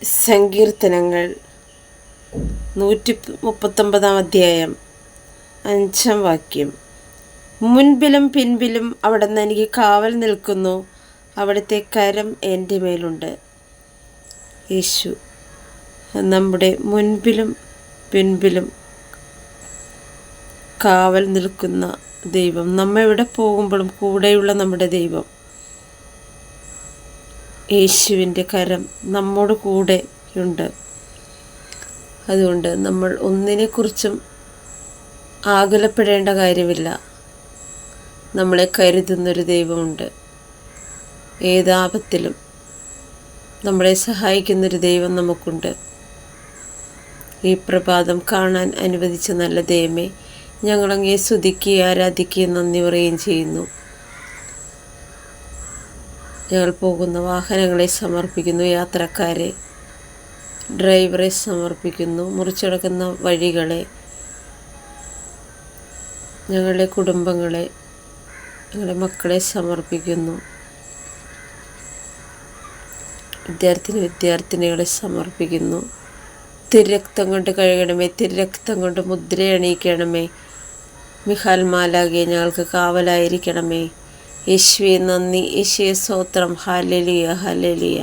സങ്കീർത്തനങ്ങൾ 139 അധ്യായം 5 വാക്യം. മുൻപിലും പിൻപിലും അവിടുന്ന് എനിക്ക് കാവൽ നിൽക്കുന്നു, അവിടുത്തെ കരം എൻ്റെ മേലുണ്ട്. യേശു നമ്മുടെ മുൻപിലും പിൻപിലും കാവൽ നിൽക്കുന്ന ദൈവം, നമ്മെവിടെ പോകുമ്പോഴും കൂടെയുള്ള നമ്മുടെ ദൈവം. യേശുവിൻ്റെ കരം നമ്മോട് കൂടെയുണ്ട്. അതുകൊണ്ട് നമ്മൾ ഒന്നിനെക്കുറിച്ചും ആകുലപ്പെടേണ്ട കാര്യമില്ല. നമ്മളെ കരുതുന്നൊരു ദൈവമുണ്ട്. ഏതാപത്തിലും നമ്മളെ സഹായിക്കുന്നൊരു ദൈവം നമുക്കുണ്ട്. ഈ പ്രഭാതം കാണാൻ അനുവദിച്ച നല്ല ദൈവമേ, ഞങ്ങളങ്ങേ സ്തുതിക്കുകയും ആരാധിക്കുകയും നന്ദി പറയുകയും ചെയ്യുന്നു. ഞങ്ങൾ പോകുന്ന വാഹനങ്ങളെ സമർപ്പിക്കുന്നു, യാത്രക്കാരെ, ഡ്രൈവറെ സമർപ്പിക്കുന്നു, മുറിച്ചടക്കുന്ന വഴികളെ, ഞങ്ങളുടെ കുടുംബങ്ങളെ, ഞങ്ങളുടെ മക്കളെ സമർപ്പിക്കുന്നു. വിദ്യാർത്ഥിനികളെ സമർപ്പിക്കുന്നു. തിരുരക്തം കൊണ്ട് കഴുകണമേ, തിരുരക്തം കൊണ്ട് മുദ്രയണിയിക്കണമേ. മിഖാൽ മാലാഖയെ ഞങ്ങൾക്ക് കാവലായിരിക്കണമേ. യേശുവേ നന്ദി, യേശുവേ സ്തോത്രം. Hallelujah, hallelujah.